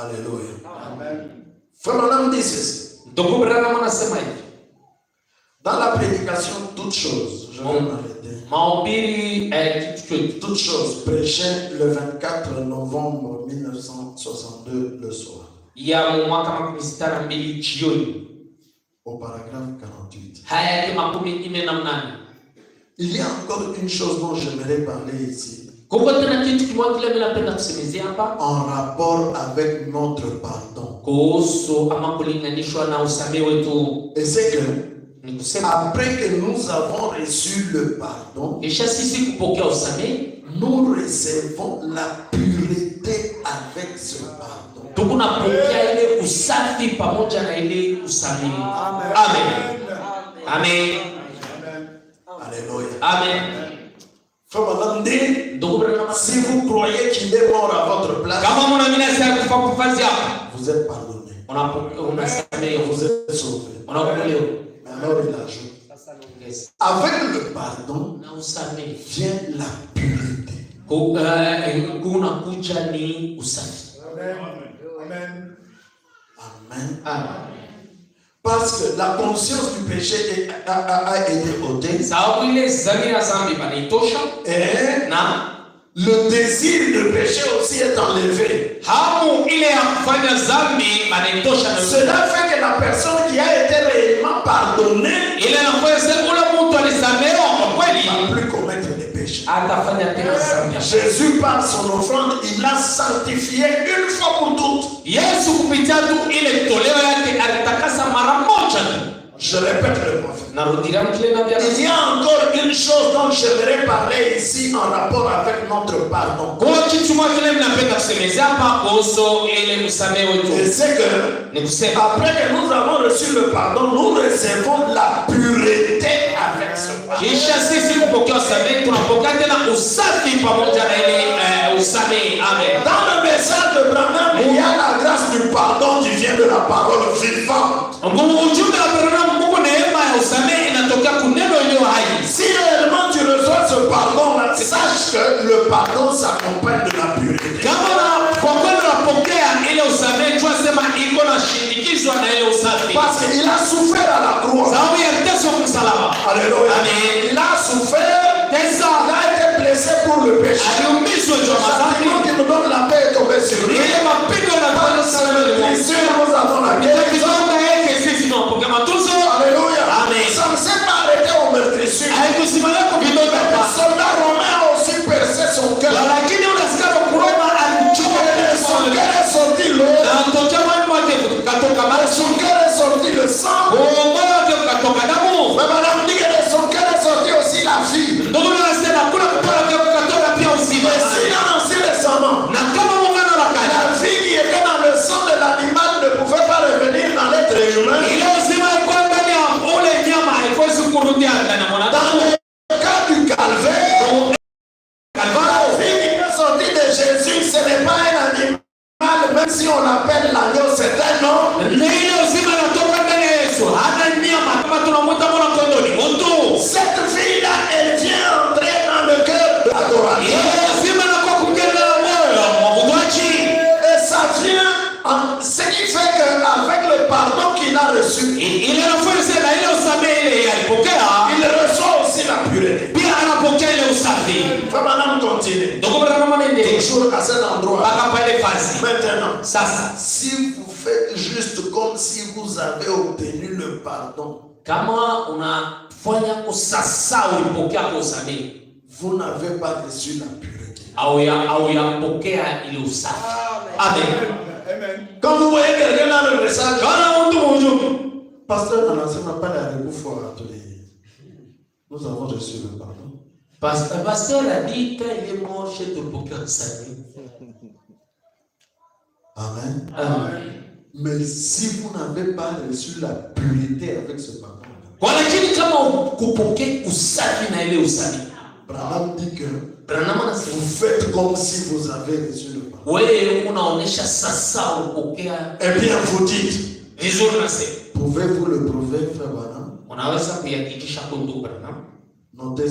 Alléluia. Amen. Frère Branham dit ceci. Dans la prédication, toutes choses, je vais m'arrêter. Toutes choses, prêchées le 24 novembre 1962 le soir. Au paragraphe 48. Il y a encore une chose dont j'aimerais parler ici. En rapport avec notre pardon. Et c'est que après que nous avons reçu le pardon, nous recevons la pureté avec ce pardon. Amen. Amen. Alléluia. Amen. Si vous croyez qu'il est mort à votre place, vous êtes pardonné. Vous êtes sauvé. Alors il ajoute, avec le pardon vient la pureté. Amen. Amen. Parce que la conscience du péché a été ôtée. Et le désir de péché aussi est enlevé. Cela fait que la personne qui a été réellement pardonnée ne va plus commettre des péchés. Jésus, par son offrande, il l'a sanctifié une fois pour toutes. Je répète le prophète. Il y a encore une chose dont j'aimerais parler ici en rapport avec notre pardon. Et c'est que après que nous avons reçu le pardon, nous recevons la pureté avec ce pardon. Dans le message de Branham, il y a la grâce du pardon qui vient de la parole vivante. Si réellement tu reçois ce pardon, sache que le pardon s'accompagne de la pureté. Parce qu'il a souffert à la croix. Alléluia. Il a souffert. Il a été blessé pour le péché. Le châtiment qui nous donne la paix est tombé sur lui. Nous avons la guérison. Alléluia. Ça ne s'est pas arrêté au meurtrissure. Le soldat romain a aussi percé son cœur. Son cœur est sorti l'eau. Son cœur est sorti le sang. Mais madame dit que son cœur est sorti aussi la vie. Et s'il a lancé les serments, la vie qui était dans le sang de l'animal ne pouvait pas revenir dans l'être humain. Dans le cas du calvaire, la vie qui est sortie de Jésus, ce n'est pas un animal, même si on l'appelle l'agneau, c'est un homme. Cette vie-là, elle vient entrer dans le cœur de l'adoration. Et ça vient, ce qui fait qu'avec le pardon qu'il a reçu, il reçoit aussi la pureté. Frère Branham continue. Toujours à cet endroit. Maintenant, si vous faites juste comme si vous avez obtenu le pardon, vous n'avez pas reçu la pureté. Amen. Quand vous voyez quelqu'un dans le message, pasteur n'a pas la réponse à tous les. Nous avons reçu le pardon. Pasteur a dit qu'il est mort chez le Bokar Sani. Amen. Amen. Mais si vous n'avez pas reçu la pureté avec ce pardon, Branham dit que vous faites comme si vous avez reçu le pardon. Eh bien, vous dites, pouvez-vous le prouver, frère Branham? Notez